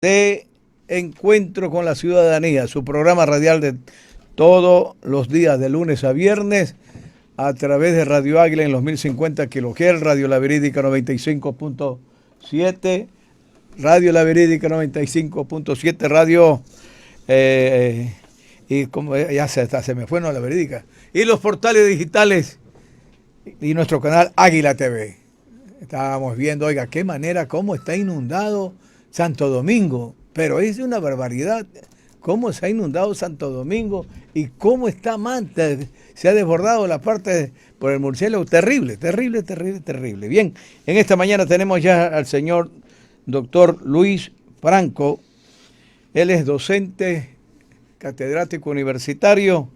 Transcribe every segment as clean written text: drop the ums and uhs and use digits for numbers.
De Encuentro con la Ciudadanía, su programa radial de todos los días, de lunes a viernes, a través de Radio Águila en los 1050 kHz, Radio La Verídica 95.7, Radio La Verídica 95.7, Radio, y como ya se me fue, no, La Verídica, y los portales digitales y nuestro canal Águila TV. Estábamos viendo, oiga, qué manera, cómo está inundado Santo Domingo, pero es una barbaridad cómo se ha inundado Santo Domingo y cómo está Manta, se ha desbordado la parte por el murciélago, terrible, terrible, terrible, terrible. Bien, en esta mañana tenemos ya al señor doctor Luis Franco, él es docente, catedrático universitario,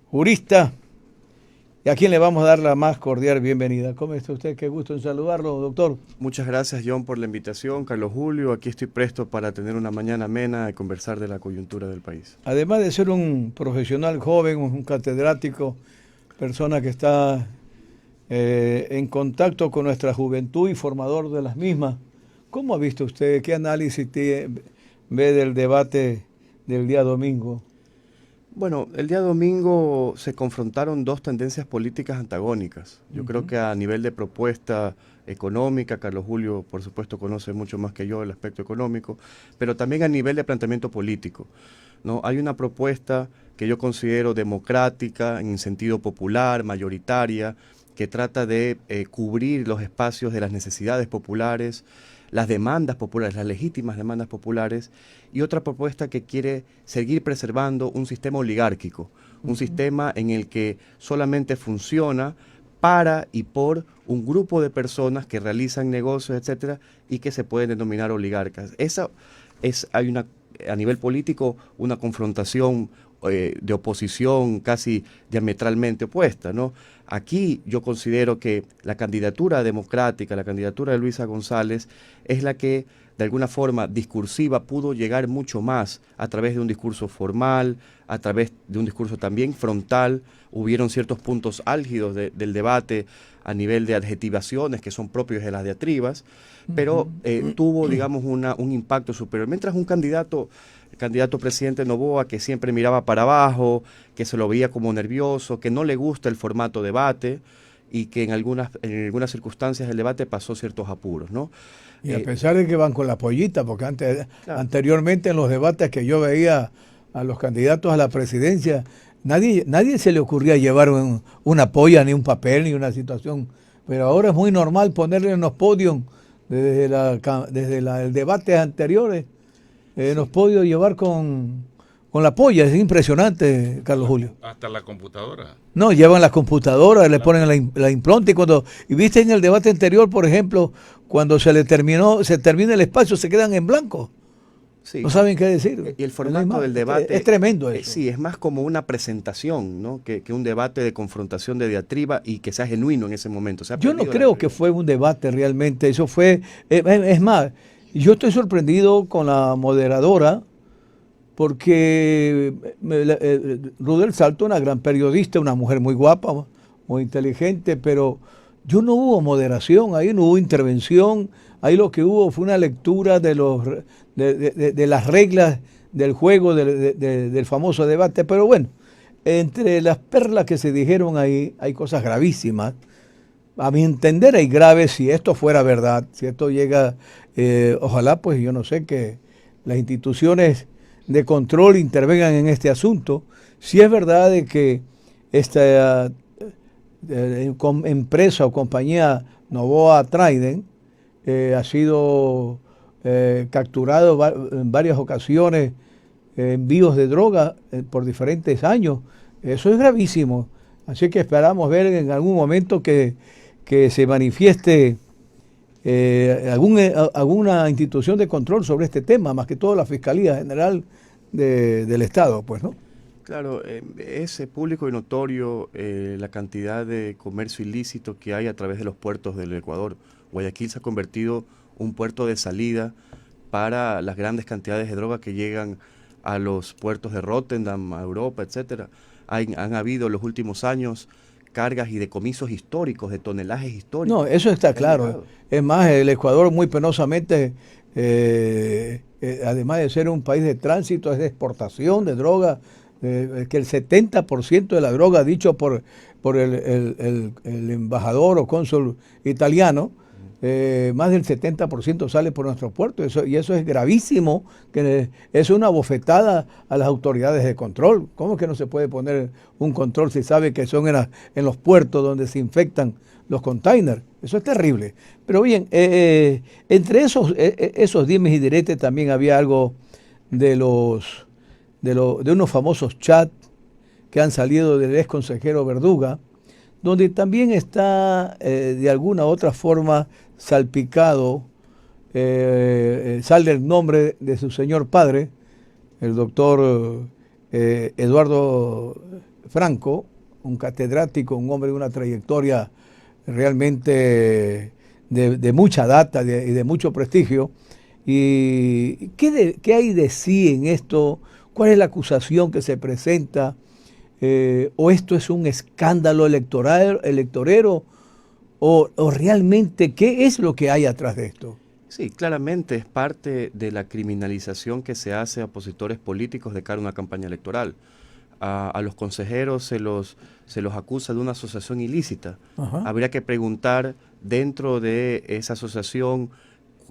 jurista, y a quien le vamos a dar la más cordial bienvenida. ¿Cómo está usted? Qué gusto en saludarlo, doctor. Muchas gracias, John, por la invitación. Carlos Julio, aquí estoy presto para tener una mañana amena y conversar de la coyuntura del país. Además de ser un profesional joven, un catedrático, persona que está en contacto con nuestra juventud y formador de las mismas, ¿cómo ha visto usted? ¿Qué análisis ve del debate del día domingo? Bueno, el día domingo se confrontaron dos tendencias políticas antagónicas. Yo creo que a nivel de propuesta económica, Carlos Julio, por supuesto, conoce mucho más que yo el aspecto económico, pero también a nivel de planteamiento político, ¿no? Hay una propuesta que yo considero democrática, en sentido popular, mayoritaria, que trata de cubrir los espacios de las necesidades populares, las demandas populares, las legítimas demandas populares, y otra propuesta que quiere seguir preservando un sistema oligárquico, un sistema en el que solamente funciona para y por un grupo de personas que realizan negocios, etcétera, y que se pueden denominar oligarcas. Hay a nivel político una confrontación de oposición casi diametralmente opuesta, ¿no? Aquí yo considero que la candidatura democrática, la candidatura de Luisa González, es la que de alguna forma discursiva pudo llegar mucho más a través de un discurso formal, a través de un discurso también frontal. Hubieron ciertos puntos álgidos del debate a nivel de adjetivaciones que son propios de las diatribas, pero tuvo, digamos, un impacto superior. Mientras el candidato presidente Noboa, que siempre miraba para abajo, que se lo veía como nervioso, que no le gusta el formato debate y que en algunas circunstancias el debate pasó ciertos apuros, ¿no? Y a pesar de que van con la pollita, porque anteriormente en los debates que yo veía a los candidatos a la presidencia, nadie se le ocurría llevar una polla, ni un papel, ni una situación. Pero ahora es muy normal ponerle en los podios, desde el debate anteriores, nos podido llevar con la polla. Es impresionante, Carlos Julio. Hasta la computadora. No, llevan la computadora, le ponen la impronta y viste en el debate anterior, por ejemplo, cuando se termina el espacio, se quedan en blanco. Sí. No saben qué decir. Y el formato del debate es tremendo eso. Sí, es más como una presentación, ¿no? que un debate de confrontación, de diatriba, y que sea genuino en ese momento. Yo no creo que fue un debate realmente, eso fue, es más, yo estoy sorprendido con la moderadora, porque Rudel Salto, una gran periodista, una mujer muy guapa, muy inteligente, pero no hubo moderación, ahí no hubo intervención, ahí lo que hubo fue una lectura de las reglas del juego, del famoso debate. Pero bueno, entre las perlas que se dijeron ahí, hay cosas gravísimas. A mi entender hay graves, si esto fuera verdad, si esto llega, ojalá pues yo no sé, que las instituciones de control intervengan en este asunto. Si es verdad de que esta empresa o compañía Noboa Trident ha sido capturado en varias ocasiones, envíos de droga por diferentes años, eso es gravísimo. Así que esperamos ver en algún momento que se manifieste alguna institución de control sobre este tema, más que todo la Fiscalía General del Estado, pues, ¿no? Claro, es público y notorio la cantidad de comercio ilícito que hay a través de los puertos del Ecuador. Guayaquil se ha convertido un puerto de salida para las grandes cantidades de droga que llegan a los puertos de Rotterdam, a Europa, etcétera. Han habido en los últimos años cargas y decomisos históricos, de tonelajes históricos. No, eso está claro. Es más, el Ecuador muy penosamente además de ser un país de tránsito, es de exportación de droga, que el 70% de la droga, dicho por el embajador o cónsul italiano, más del 70% sale por nuestro puerto, y eso es gravísimo, que es una bofetada a las autoridades de control. ¿Cómo que no se puede poner un control si sabe que son en los puertos donde se infectan los containers? Eso es terrible. Pero bien, entre esos dimes y diretes también había algo de unos famosos chats que han salido del ex consejero Verduga, donde también está de alguna u otra forma salpicado, sale el nombre de su señor padre, el doctor Eduardo Franco, un catedrático, un hombre de una trayectoria realmente de mucha data y de mucho prestigio. ¿Y qué hay de sí en esto? ¿Cuál es la acusación que se presenta? ¿O esto es un escándalo electorero? ¿O realmente qué es lo que hay atrás de esto? Sí, claramente es parte de la criminalización que se hace a opositores políticos de cara a una campaña electoral. A los consejeros se los acusa de una asociación ilícita. Ajá. Habría que preguntar dentro de esa asociación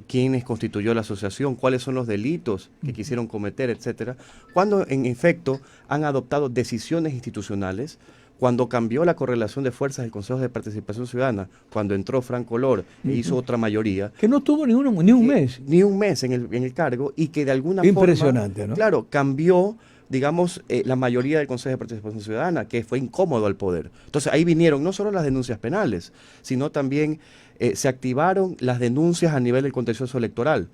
quiénes constituyó la asociación, cuáles son los delitos que quisieron cometer, etcétera, cuando en efecto han adoptado decisiones institucionales, cuando cambió la correlación de fuerzas del Consejo de Participación Ciudadana, cuando entró Franco Lor e hizo otra mayoría. Que no tuvo ni un mes. Ni un mes en el cargo, y que de alguna Impresionante, forma, ¿no? claro, cambió, digamos, la mayoría del Consejo de Participación Ciudadana, que fue incómodo al poder. Entonces ahí vinieron no solo las denuncias penales, sino también se activaron las denuncias a nivel del contencioso electoral.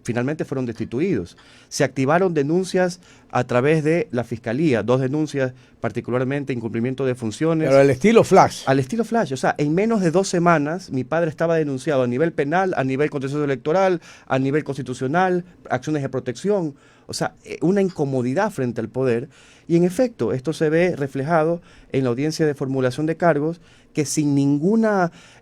Finalmente fueron destituidos. Se activaron denuncias a través de la Fiscalía, 2 denuncias, particularmente incumplimiento de funciones. Pero al estilo Flash. Al estilo Flash, o sea, en menos de 2 semanas mi padre estaba denunciado a nivel penal, a nivel contencioso electoral, a nivel constitucional, acciones de protección, o sea, una incomodidad frente al poder. Y en efecto, esto se ve reflejado en la audiencia de formulación de cargos, que sin ningún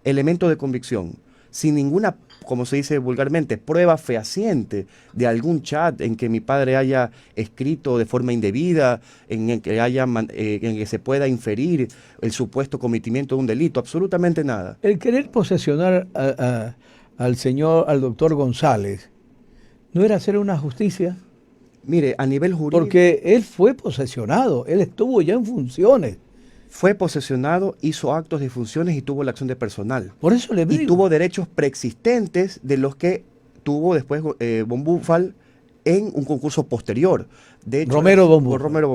elemento de convicción, sin ninguna, como se dice vulgarmente, prueba fehaciente de algún chat en que mi padre haya escrito de forma indebida, en el que se pueda inferir el supuesto cometimiento de un delito, absolutamente nada. El querer posesionar al doctor González, ¿no era hacer una justicia? Mire, a nivel jurídico... Porque él fue posesionado, él estuvo ya en funciones. Fue posesionado, hizo actos de funciones y tuvo la acción de personal. Por eso le digo. Y tuvo derechos preexistentes de los que tuvo después von Buchwald en un concurso posterior. De hecho, Romero von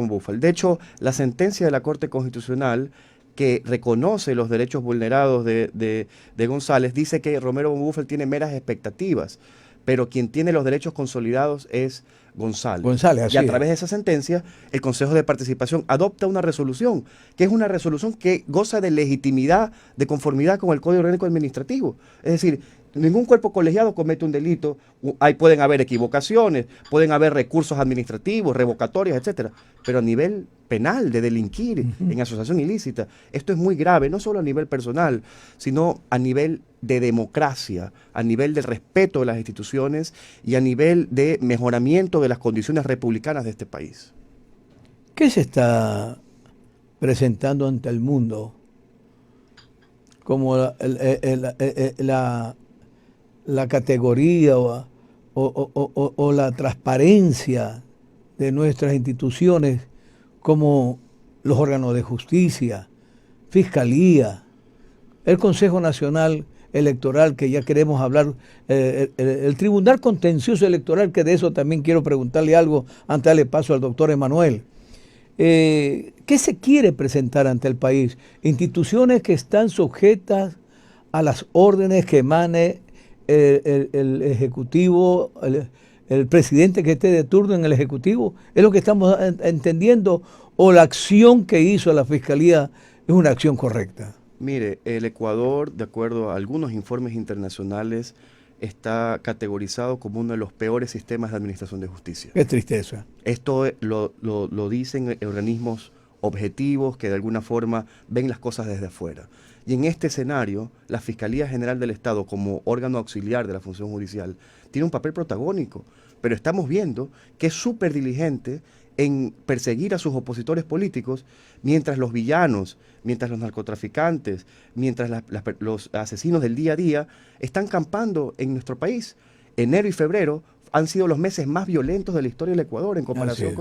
Buchwald. De hecho, la sentencia de la Corte Constitucional, que reconoce los derechos vulnerados de González, dice que Romero von Buchwald tiene meras expectativas, pero quien tiene los derechos consolidados es González. Así y a través de esa sentencia, el Consejo de Participación adopta una resolución, que es una resolución que goza de legitimidad, de conformidad con el Código Orgánico Administrativo. Es decir, ningún cuerpo colegiado comete un delito, ahí pueden haber equivocaciones, pueden haber recursos administrativos, revocatorios, etcétera, pero a nivel penal, de delinquir en asociación ilícita, esto es muy grave, no solo a nivel personal, sino a nivel de democracia, a nivel de respeto de las instituciones y a nivel de mejoramiento de las condiciones republicanas de este país. ¿Qué se está presentando ante el mundo como la categoría o la transparencia de nuestras instituciones, como los órganos de justicia, Fiscalía, el Consejo Nacional Electoral, que ya queremos hablar, el Tribunal Contencioso Electoral, que de eso también quiero preguntarle algo antes de darle paso al doctor Emanuel? ¿Qué se quiere presentar ante el país? Instituciones que están sujetas a las órdenes que emane el Ejecutivo, el presidente que esté de turno en el Ejecutivo, ¿es lo que estamos entendiendo? ¿O la acción que hizo la Fiscalía es una acción correcta? Mire, el Ecuador, de acuerdo a algunos informes internacionales, está categorizado como uno de los peores sistemas de administración de justicia. Qué tristeza. Esto lo dicen organismos objetivos que de alguna forma ven las cosas desde afuera. Y en este escenario, la Fiscalía General del Estado, como órgano auxiliar de la función judicial, tiene un papel protagónico, pero estamos viendo que es súper diligente en perseguir a sus opositores políticos, mientras los villanos, mientras los narcotraficantes, mientras los asesinos del día a día están campando en nuestro país. Enero y febrero han sido los meses más violentos de la historia del Ecuador en comparación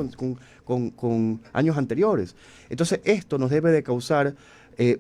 con años anteriores. Entonces esto nos debe de causar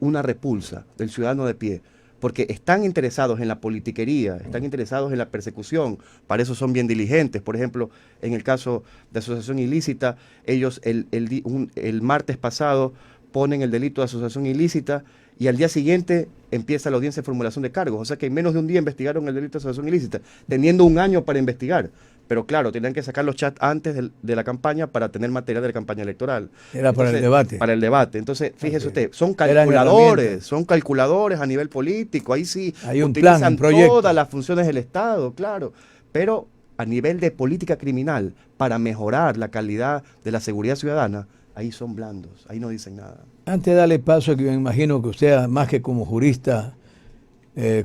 una repulsa del ciudadano de pie, porque están interesados en la politiquería, están interesados en la persecución, para eso son bien diligentes. Por ejemplo, en el caso de asociación ilícita, ellos el martes pasado ponen el delito de asociación ilícita y al día siguiente empieza la audiencia de formulación de cargos. O sea que en menos de un día investigaron el delito de asociación ilícita, teniendo un año para investigar. Pero claro, tenían que sacar los chats antes de la campaña para tener material de la campaña electoral. Era para el debate. Para el debate. Entonces, fíjese usted, son calculadores a nivel político. Ahí sí hay un plan, un proyecto. Todas las funciones del Estado, claro. Pero a nivel de política criminal, para mejorar la calidad de la seguridad ciudadana, ahí son blandos, ahí no dicen nada. Antes de darle paso, que me imagino que usted, más que como jurista,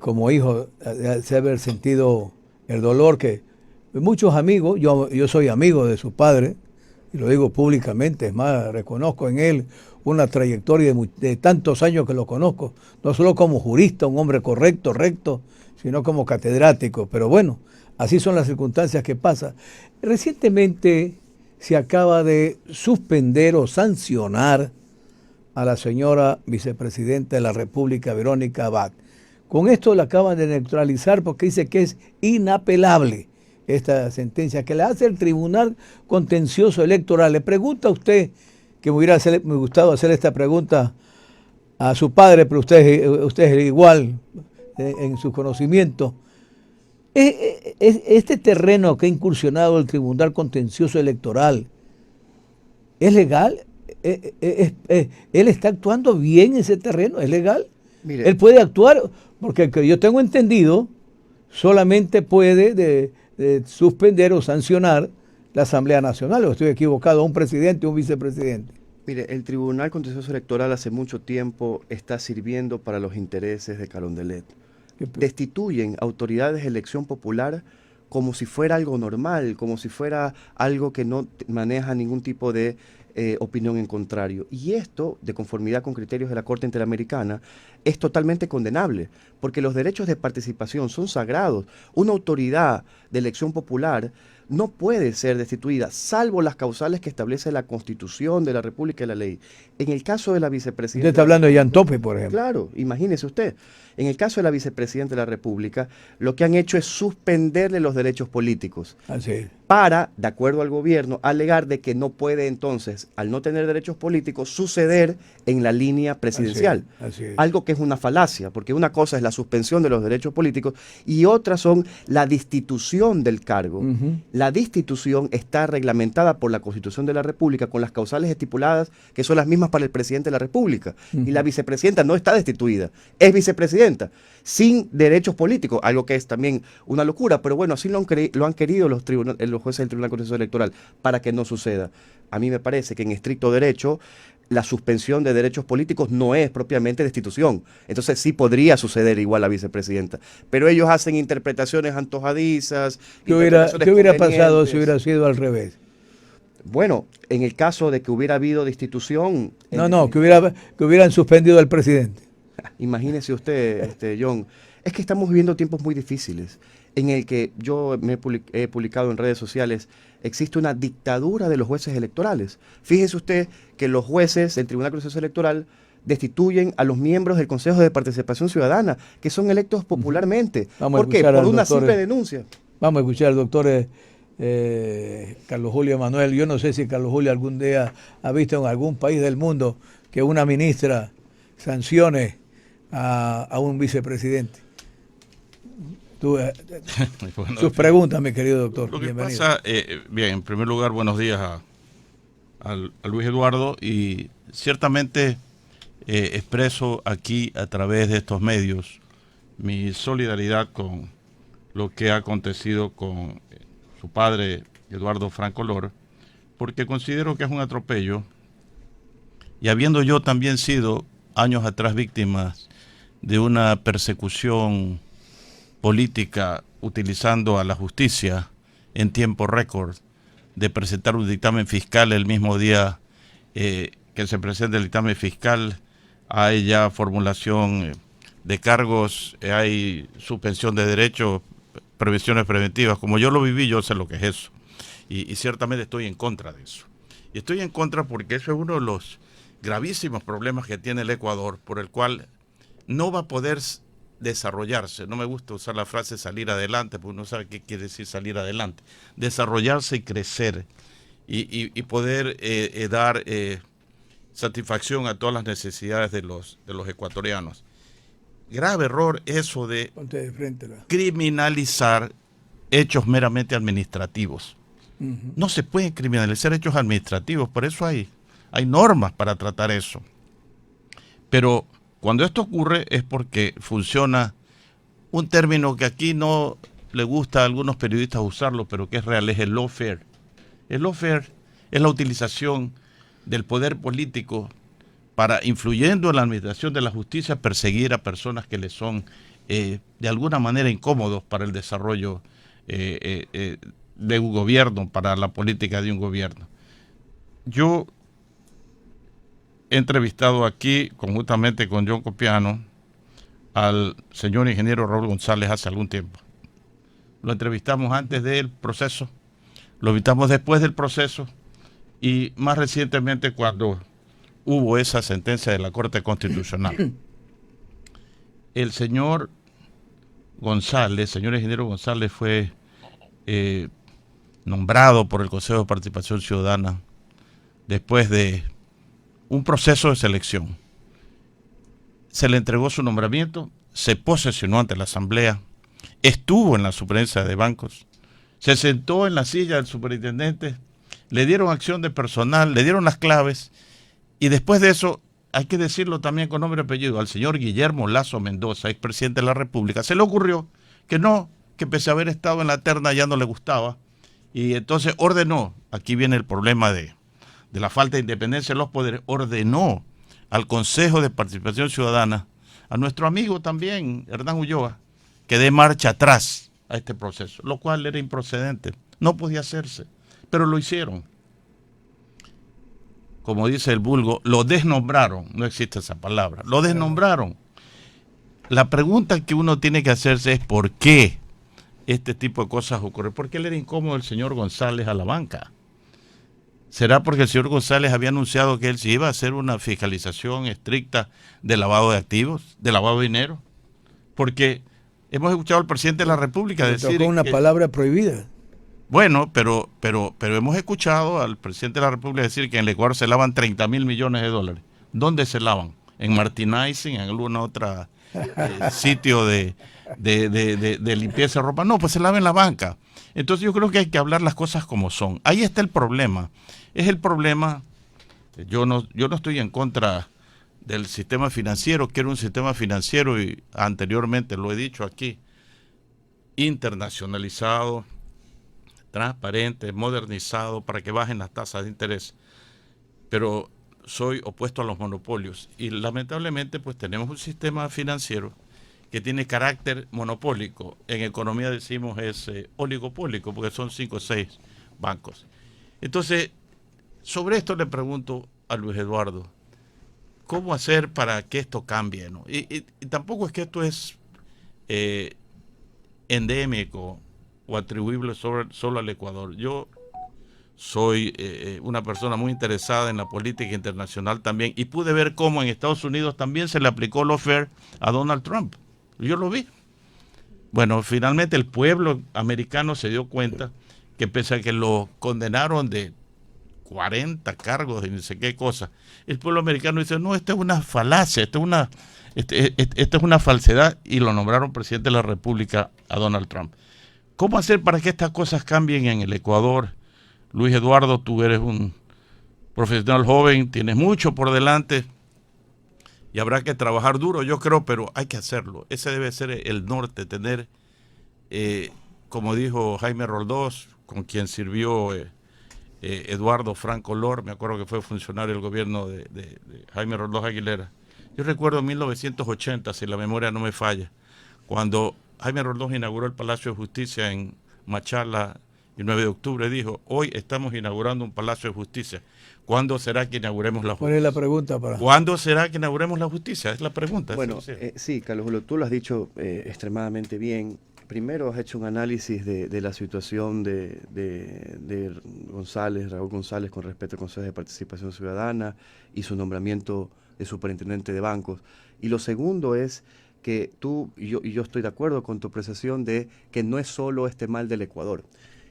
como hijo, se haber sentido el dolor que muchos amigos, yo soy amigo de su padre, y lo digo públicamente, es más, reconozco en él una trayectoria de tantos años que lo conozco, no solo como jurista, un hombre correcto, recto, sino como catedrático. Pero bueno, así son las circunstancias que pasan. Recientemente se acaba de suspender o sancionar a la señora vicepresidenta de la República, Verónica Abad. Con esto la acaban de neutralizar porque dice que es inapelable esta sentencia que le hace el Tribunal Contencioso Electoral. Le pregunta a usted, que me hubiera gustado hacer esta pregunta a su padre, pero usted es igual en su conocimiento. Este terreno que ha incursionado el Tribunal Contencioso Electoral, ¿es legal? ¿Él está actuando bien en ese terreno? ¿Es legal? Mire, él puede actuar, porque que yo tengo entendido, solamente puede de suspender o sancionar la Asamblea Nacional, o estoy equivocado, un presidente o un vicepresidente. Mire, el Tribunal Contencioso Electoral hace mucho tiempo está sirviendo para los intereses de Carondelet. Destituyen autoridades de elección popular como si fuera algo normal, como si fuera algo que no maneja ningún tipo de opinión en contrario. Y esto, de conformidad con criterios de la Corte Interamericana, es totalmente condenable, porque los derechos de participación son sagrados. Una autoridad de elección popular no puede ser destituida, salvo las causales que establece la Constitución de la República y la ley. En el caso de la vicepresidenta... Usted está hablando de Yantope, por ejemplo. Claro, imagínese usted. En el caso de la vicepresidenta de la República, lo que han hecho es suspenderle los derechos políticos. Así. Para, de acuerdo al gobierno, alegar de que no puede entonces, al no tener derechos políticos, suceder en la línea presidencial. Así es. Algo que es una falacia, porque una cosa es la suspensión de los derechos políticos y otra son la destitución del cargo. La destitución está reglamentada por la Constitución de la República con las causales estipuladas que son las mismas para el presidente de la República. Y la vicepresidenta no está destituida, es vicepresidenta, sin derechos políticos, algo que es también una locura, pero bueno, así lo han querido los jueces del Tribunal Contencioso Electoral para que no suceda. A mí me parece que en estricto derecho la suspensión de derechos políticos no es propiamente destitución. Entonces sí podría suceder igual a la vicepresidenta. Pero ellos hacen interpretaciones antojadizas. ¿Qué hubiera pasado si hubiera sido al revés? Bueno, en el caso de que hubiera habido destitución... que hubieran suspendido al presidente. Imagínese usted, John, es que estamos viviendo tiempos muy difíciles en el que yo he publicado en redes sociales, existe una dictadura de los jueces electorales. Fíjese usted que los jueces del Tribunal Contencioso Electoral destituyen a los miembros del Consejo de Participación Ciudadana, que son electos popularmente. ¿Por qué? Por una simple denuncia. Vamos a escuchar, doctor Carlos Julio Manuel. Yo no sé si Carlos Julio algún día ha visto en algún país del mundo que una ministra sancione a un vicepresidente. Bueno, sus preguntas, mi querido doctor. Lo que bienvenido. pasa, bien, en primer lugar, buenos días a Luis Eduardo, y ciertamente expreso aquí a través de estos medios mi solidaridad con lo que ha acontecido con su padre, Eduardo Franco Lor, porque considero que es un atropello, y habiendo yo también sido años atrás víctima de una persecución política utilizando a la justicia en tiempo récord, de presentar un dictamen fiscal el mismo día que se presenta el dictamen fiscal, hay ya formulación de cargos, hay suspensión de derechos, previsiones preventivas. Como yo lo viví, yo sé lo que es eso. Y ciertamente estoy en contra de eso. Y estoy en contra porque eso es uno de los gravísimos problemas que tiene el Ecuador, por el cual no va a poder desarrollarse. No me gusta usar la frase salir adelante, porque uno sabe qué quiere decir salir adelante. Desarrollarse y crecer y poder dar satisfacción a todas las necesidades de los ecuatorianos. Grave error eso de criminalizar hechos meramente administrativos. No se pueden criminalizar hechos administrativos, por eso hay normas para tratar eso. Pero cuando esto ocurre es porque funciona un término que aquí no le gusta a algunos periodistas usarlo, pero que es real, es el lawfare. El lawfare es la utilización del poder político para, influyendo en la administración de la justicia, perseguir a personas que le son de alguna manera incómodos para el desarrollo de un gobierno, para la política de un gobierno. Yo he entrevistado aquí, conjuntamente con John Copiano, al señor ingeniero Raúl González hace algún tiempo. Lo entrevistamos antes del proceso, lo invitamos después del proceso y más recientemente cuando hubo esa sentencia de la Corte Constitucional. El señor González, señor ingeniero González, fue nombrado por el Consejo de Participación Ciudadana después de un proceso de selección. Se le entregó su nombramiento, se posesionó ante la Asamblea, estuvo en la superintendencia de bancos, se sentó en la silla del superintendente, le dieron acción de personal, le dieron las claves, y después de eso, hay que decirlo también con nombre y apellido, al señor Guillermo Lasso Mendoza, expresidente de la República, se le ocurrió que pese a haber estado en la terna ya no le gustaba, y entonces ordenó, aquí viene el problema de la falta de independencia de los poderes, ordenó al Consejo de Participación Ciudadana, a nuestro amigo también, Hernán Ulloa, que dé marcha atrás a este proceso, lo cual era improcedente, no podía hacerse, pero lo hicieron. Como dice el vulgo, lo desnombraron, no existe esa palabra, lo desnombraron. La pregunta que uno tiene que hacerse es ¿por qué este tipo de cosas ocurren? ¿Por qué le era incómodo el señor González a la banca? ¿Será porque el señor González había anunciado que él se iba a hacer una fiscalización estricta de lavado de activos, de lavado de dinero? Porque hemos escuchado al presidente de la República decir... Tocó una palabra prohibida. Bueno, pero hemos escuchado al presidente de la República decir que en el Ecuador se lavan 30.000 millones de dólares. ¿Dónde se lavan? ¿En Martinizing? ¿En algún otro sitio de limpieza de ropa? No, pues se lava en la banca. Entonces yo creo que hay que hablar las cosas como son. Ahí está el problema. Es el problema, yo no estoy en contra del sistema financiero, quiero un sistema financiero, y anteriormente lo he dicho aquí, internacionalizado, transparente, modernizado, para que bajen las tasas de interés. Pero soy opuesto a los monopolios y lamentablemente pues tenemos un sistema financiero que tiene carácter monopólico. En economía decimos es oligopólico porque son 5 o 6 bancos. Entonces, sobre esto le pregunto a Luis Eduardo, ¿cómo hacer para que esto cambie, ¿no? Y tampoco es que esto es endémico o atribuible solo al Ecuador. Yo soy una persona muy interesada en la política internacional también y pude ver cómo en Estados Unidos también se le aplicó lawfare a Donald Trump. Yo lo vi. Bueno, finalmente el pueblo americano se dio cuenta que pese a que lo condenaron de 40 cargos de no sé qué cosa, el pueblo americano dice, no, esto es una falacia, esto es una falsedad, y lo nombraron presidente de la República a Donald Trump. ¿Cómo hacer para que estas cosas cambien en el Ecuador? Luis Eduardo, tú eres un profesional joven, tienes mucho por delante y habrá que trabajar duro, yo creo, pero hay que hacerlo. Ese debe ser el norte, tener, como dijo Jaime Roldós, con quien sirvió Eduardo Franco Lor, me acuerdo que fue funcionario del gobierno de Jaime Roldós Aguilera, Yo recuerdo en 1980, si la memoria no me falla, cuando Jaime Roldós inauguró el Palacio de Justicia en Machala el 9 de octubre, dijo, hoy estamos inaugurando un Palacio de Justicia. ¿Cuándo será que inauguremos la justicia? ¿Cuál es la pregunta para? ¿Cuándo será que inauguremos la justicia? Es la pregunta. Bueno, sí, Carlos Julio, tú lo has dicho extremadamente bien. Primero has hecho un análisis de la situación de Raúl González con respecto al Consejo de Participación Ciudadana y su nombramiento de superintendente de bancos. Y lo segundo es que tú y yo estoy de acuerdo con tu apreciación de que no es solo este mal del Ecuador.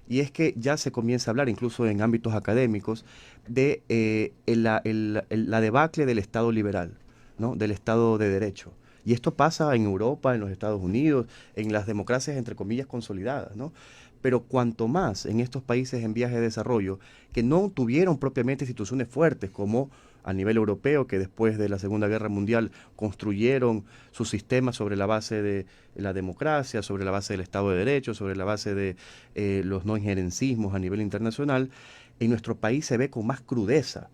Y es que ya se comienza a hablar, incluso en ámbitos académicos, de la debacle del Estado liberal, ¿no? Del Estado de Derecho. Y esto pasa en Europa, en los Estados Unidos, en las democracias, entre comillas, consolidadas, ¿no? Pero cuanto más en estos países en vías de desarrollo, que no tuvieron propiamente instituciones fuertes como a nivel europeo, que después de la Segunda Guerra Mundial construyeron su sistema sobre la base de la democracia, sobre la base del Estado de Derecho, sobre la base de los no injerencismos a nivel internacional, en nuestro país se ve con más crudeza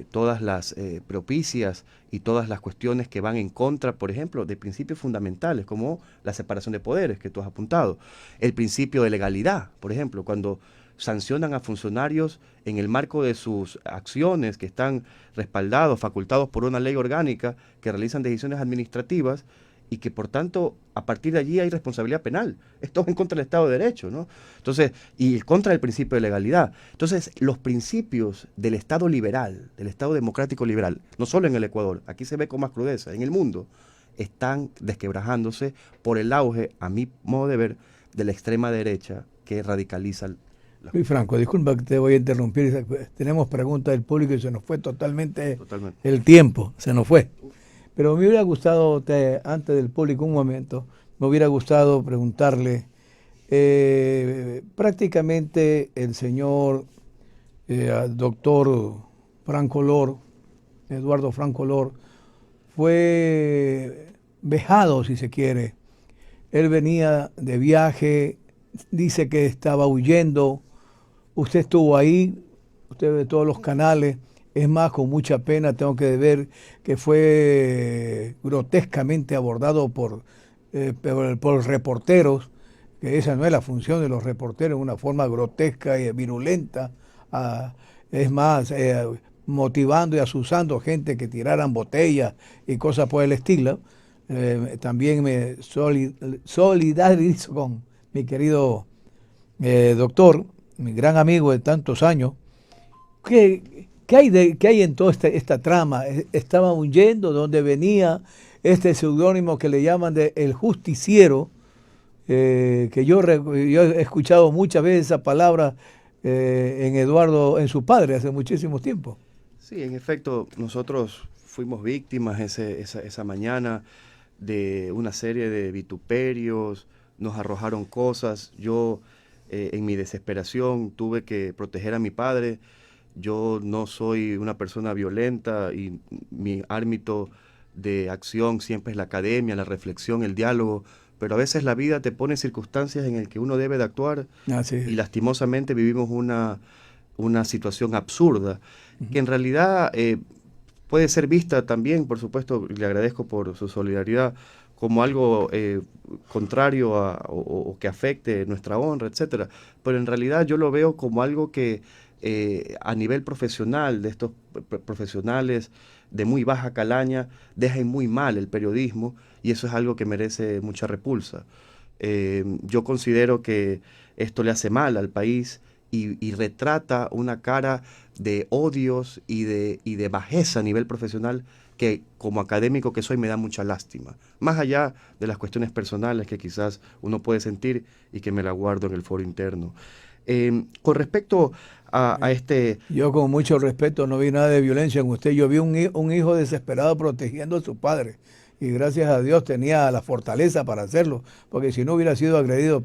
todas las propicias y todas las cuestiones que van en contra, por ejemplo, de principios fundamentales como la separación de poderes que tú has apuntado, el principio de legalidad, por ejemplo, cuando sancionan a funcionarios en el marco de sus acciones que están respaldados, facultados por una ley orgánica que realizan decisiones administrativas y que por tanto a partir de allí hay responsabilidad penal. Esto es en contra del Estado de Derecho, ¿no? Entonces, y contra el principio de legalidad. Entonces, los principios del Estado liberal, del Estado democrático liberal, no solo en el Ecuador, aquí se ve con más crudeza, en el mundo, están desquebrajándose por el auge, a mi modo de ver, de la extrema derecha que radicaliza. Luis Franco, disculpa que te voy a interrumpir. Tenemos preguntas del público y se nos fue totalmente el tiempo, se nos fue. Pero me hubiera gustado, antes del público, un momento, me hubiera gustado preguntarle, prácticamente el señor doctor Franco Lor, Eduardo Franco Lor, fue vejado, si se quiere. Él venía de viaje, dice que estaba huyendo. Usted estuvo ahí, usted ve todos los canales. Es más, con mucha pena tengo que ver que fue grotescamente abordado por reporteros, que esa no es la función de los reporteros, una forma grotesca y virulenta. Es más, motivando y asusando gente que tiraran botellas y cosas por el estilo. También me solidarizo con mi querido doctor, mi gran amigo de tantos años. ¿Qué hay en toda esta trama? ¿Estaba huyendo? ¿Dónde venía este seudónimo que le llaman de El Justiciero? Que yo he escuchado muchas veces esa palabra en Eduardo, en su padre, hace muchísimo tiempo. Sí, en efecto, nosotros fuimos víctimas esa mañana de una serie de vituperios, nos arrojaron cosas. Yo, en mi desesperación, tuve que proteger a mi padre. Yo no soy una persona violenta y mi ámbito de acción siempre es la academia, la reflexión, el diálogo, pero a veces la vida te pone circunstancias en las que uno debe de actuar y lastimosamente vivimos una situación absurda, que en realidad puede ser vista también, por supuesto, y le agradezco por su solidaridad, como algo contrario o que afecte nuestra honra, etcétera. Pero en realidad yo lo veo como algo que a nivel profesional, de estos profesionales de muy baja calaña, dejan muy mal el periodismo y eso es algo que merece mucha repulsa. Yo considero que esto le hace mal al país y retrata una cara de odios y de bajeza a nivel profesional que como académico que soy me da mucha lástima, más allá de las cuestiones personales que quizás uno puede sentir y que me la guardo en el foro interno. Con respecto a este... Yo con mucho respeto no vi nada de violencia en usted, yo vi un hijo desesperado protegiendo a su padre y gracias a Dios tenía la fortaleza para hacerlo, porque si no hubiera sido agredido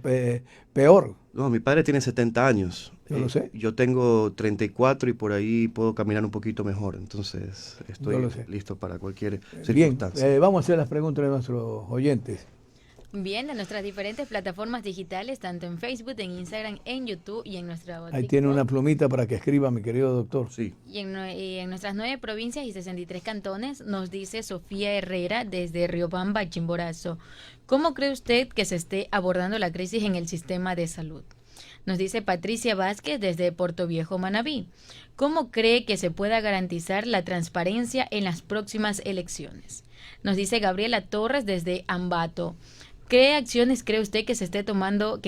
peor. No, mi padre tiene 70 años. Yo lo sé. Yo tengo 34 y por ahí puedo caminar un poquito mejor, entonces estoy listo para cualquier circunstancia. Bien, vamos a hacer las preguntas de nuestros oyentes. Bien, en nuestras diferentes plataformas digitales, tanto en Facebook, en Instagram, en YouTube y en nuestra Ahí tiene una plumita para que escriba, mi querido doctor. Sí. Y en nuestras 9 provincias y 63 cantones, nos dice Sofía Herrera desde Riobamba, Chimborazo. ¿Cómo cree usted que se esté abordando la crisis en el sistema de salud? Nos dice Patricia Vázquez desde Portoviejo, Manabí. ¿Cómo cree que se pueda garantizar la transparencia en las próximas elecciones? Nos dice Gabriela Torres desde Ambato. ¿Qué acciones cree usted que esté tomando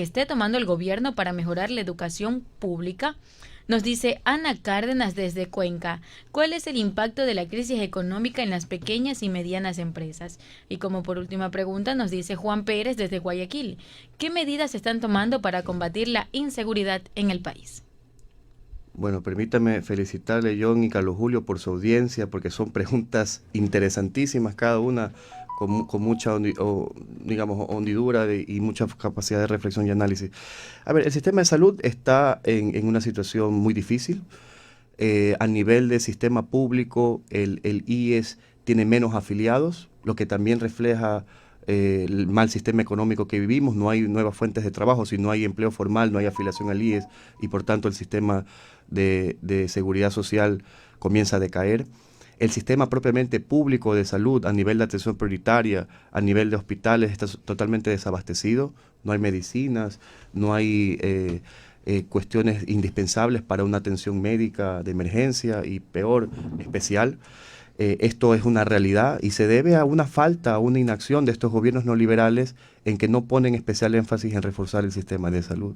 el gobierno para mejorar la educación pública? Nos dice Ana Cárdenas desde Cuenca. ¿Cuál es el impacto de la crisis económica en las pequeñas y medianas empresas? Y como por última pregunta nos dice Juan Pérez desde Guayaquil. ¿Qué medidas se están tomando para combatir la inseguridad en el país? Bueno, permítame felicitarle, John y Carlos Julio, por su audiencia, porque son preguntas interesantísimas cada una, con mucha hondidura y mucha capacidad de reflexión y análisis. A ver, el sistema de salud está en una situación muy difícil. A nivel de sistema público, el IES tiene menos afiliados, lo que también refleja el mal sistema económico que vivimos. No hay nuevas fuentes de trabajo, si no hay empleo formal, no hay afiliación al IES, y por tanto el sistema de seguridad social comienza a decaer. El sistema propiamente público de salud a nivel de atención prioritaria, a nivel de hospitales, está totalmente desabastecido. No hay medicinas, no hay cuestiones indispensables para una atención médica de emergencia y peor, especial. Esto es una realidad y se debe a una falta, a una inacción de estos gobiernos neoliberales en que no ponen especial énfasis en reforzar el sistema de salud.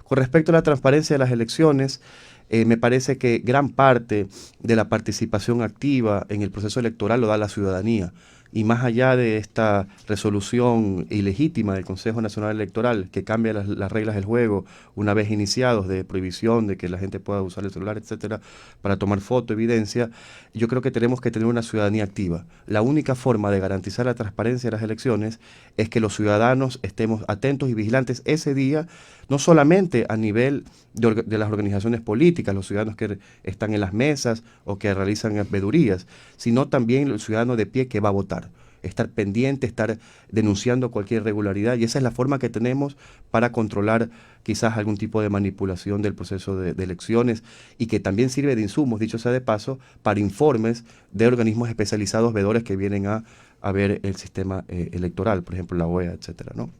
Con respecto a la transparencia de las elecciones, me parece que gran parte de la participación activa en el proceso electoral lo da la ciudadanía. Y más allá de esta resolución ilegítima del Consejo Nacional Electoral que cambia las reglas del juego una vez iniciados, de prohibición de que la gente pueda usar el celular, etcétera, para tomar foto, evidencia, yo creo que tenemos que tener una ciudadanía activa. La única forma de garantizar la transparencia de las elecciones es que los ciudadanos estemos atentos y vigilantes ese día, no solamente a nivel de las organizaciones políticas, los ciudadanos que están en las mesas o que realizan vedurías, sino también el ciudadano de pie que va a votar. Estar pendiente, estar denunciando cualquier irregularidad, y esa es la forma que tenemos para controlar quizás algún tipo de manipulación del proceso de elecciones, y que también sirve de insumos, dicho sea de paso, para informes de organismos especializados vedores que vienen a ver el sistema electoral, por ejemplo la OEA, etcétera, ¿no?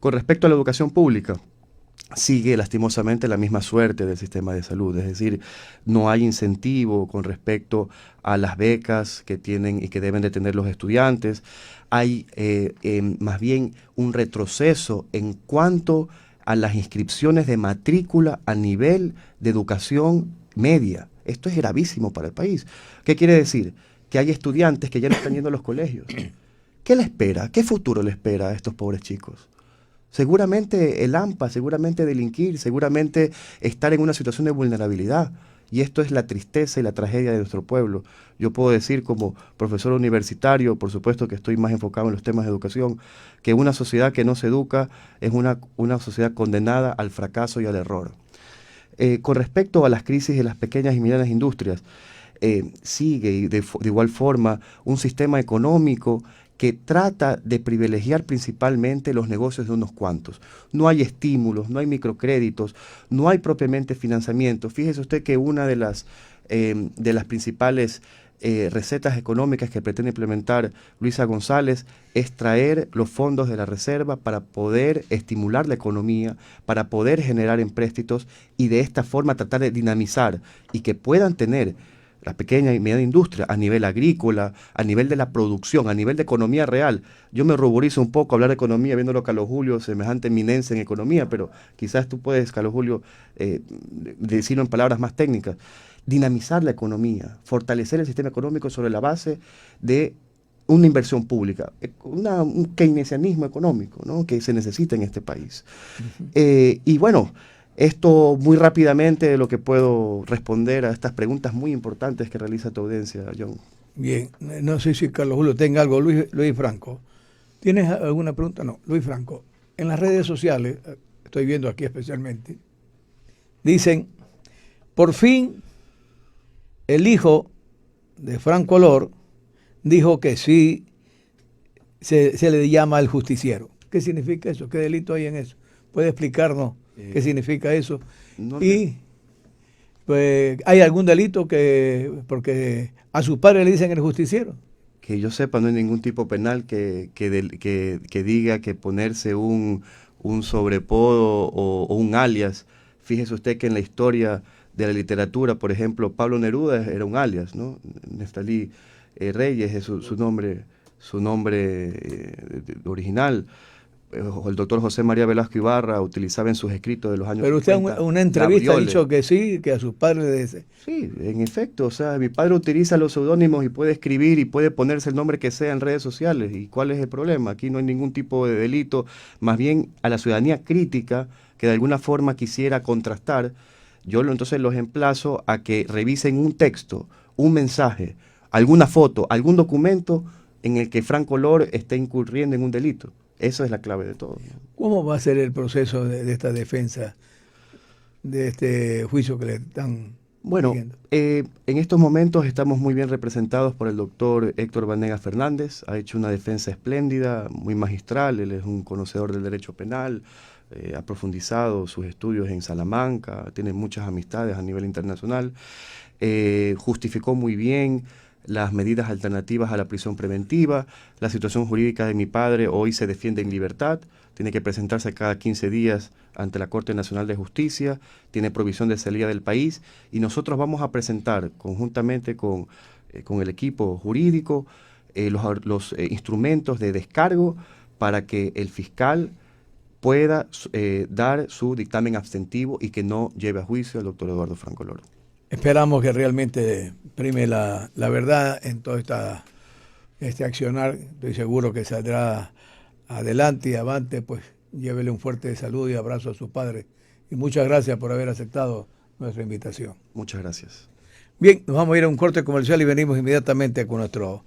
Con respecto a la educación pública, sigue lastimosamente la misma suerte del sistema de salud, es decir, no hay incentivo con respecto a las becas que tienen y que deben de tener los estudiantes. Hay más bien un retroceso en cuanto a las inscripciones de matrícula a nivel de educación media. Esto es gravísimo para el país. ¿Qué quiere decir? Que hay estudiantes que ya no están yendo a los colegios. ¿Qué le espera? ¿Qué futuro le espera a estos pobres chicos? Seguramente el AMPA, seguramente delinquir, seguramente estar en una situación de vulnerabilidad. Y esto es la tristeza y la tragedia de nuestro pueblo. Yo puedo decir como profesor universitario, por supuesto que estoy más enfocado en los temas de educación, que una sociedad que no se educa es una sociedad condenada al fracaso y al error. Con respecto a las crisis de las pequeñas y medianas industrias, sigue de igual forma un sistema económico que trata de privilegiar principalmente los negocios de unos cuantos. No hay estímulos, no hay microcréditos, no hay propiamente financiamiento. Fíjese usted que una de las principales recetas económicas que pretende implementar Luisa González es traer los fondos de la reserva para poder estimular la economía, para poder generar empréstitos y de esta forma tratar de dinamizar y que puedan tener la pequeña y mediana industria, a nivel agrícola, a nivel de la producción, a nivel de economía real. Yo me ruborizo un poco hablar de economía, viéndolo a Carlos Julio, semejante eminencia en economía, pero quizás tú puedes, Carlos Julio, decirlo en palabras más técnicas. Dinamizar la economía, fortalecer el sistema económico sobre la base de una inversión pública, un keynesianismo económico, ¿no?, que se necesita en este país. Y bueno, esto muy rápidamente lo que puedo responder a estas preguntas muy importantes que realiza tu audiencia, John. Bien, no sé si Carlos Julio tenga algo. Luis Franco, ¿tienes alguna pregunta? No, Luis Franco, en las redes sociales, estoy viendo aquí especialmente, dicen, por fin el hijo de Franco Olor dijo que sí se le llama el justiciero. ¿Qué significa eso? ¿Qué delito hay en eso? ¿Puede explicarnos qué significa eso? No, Y pues, ¿hay algún delito porque a su padre le dicen el justiciero? que yo sepa, no hay ningún tipo penal que diga que ponerse un sobrepodo o un alias. Fíjese usted que en la historia de la literatura, por ejemplo, Pablo Neruda era un alias, ¿no? Neftalí Reyes es su nombre original. O el doctor José María Velasco Ibarra utilizaba en sus escritos de los años Pero usted 50, en una entrevista ha Gabriole. dicho que sí, que a sus padres le dice. Sí, en efecto, o sea, mi padre utiliza los seudónimos y puede escribir y puede ponerse el nombre que sea en redes sociales. ¿Y cuál es el problema? Aquí no hay ningún tipo de delito, más bien a la ciudadanía crítica que de alguna forma quisiera contrastar, entonces los emplazo a que revisen un texto, un mensaje, alguna foto, algún documento en el que Franco Lor esté incurriendo en un delito. Esa es la clave de todo, ¿no? ¿Cómo va a ser el proceso de esta defensa, de este juicio que le están Bueno, siguiendo? en estos momentos estamos muy bien representados por el doctor Héctor Vanegas Fernández. Ha hecho una defensa espléndida, muy magistral. Él es un conocedor del derecho penal, ha profundizado sus estudios en Salamanca, tiene muchas amistades a nivel internacional. Justificó muy bien las medidas alternativas a la prisión preventiva. La situación jurídica de mi padre hoy se defiende en libertad, tiene que presentarse cada 15 días ante la Corte Nacional de Justicia, tiene provisión de salida del país y nosotros vamos a presentar conjuntamente con el equipo jurídico los instrumentos de descargo para que el fiscal pueda dar su dictamen abstentivo y que no lleve a juicio al doctor Eduardo Franco Lor. Esperamos que realmente prime la verdad en todo este accionar. Estoy seguro que saldrá adelante y avante, pues llévele un fuerte saludo y abrazo a su padre. Y muchas gracias por haber aceptado nuestra invitación. Muchas gracias. Bien, nos vamos a ir a un corte comercial y venimos inmediatamente con nuestro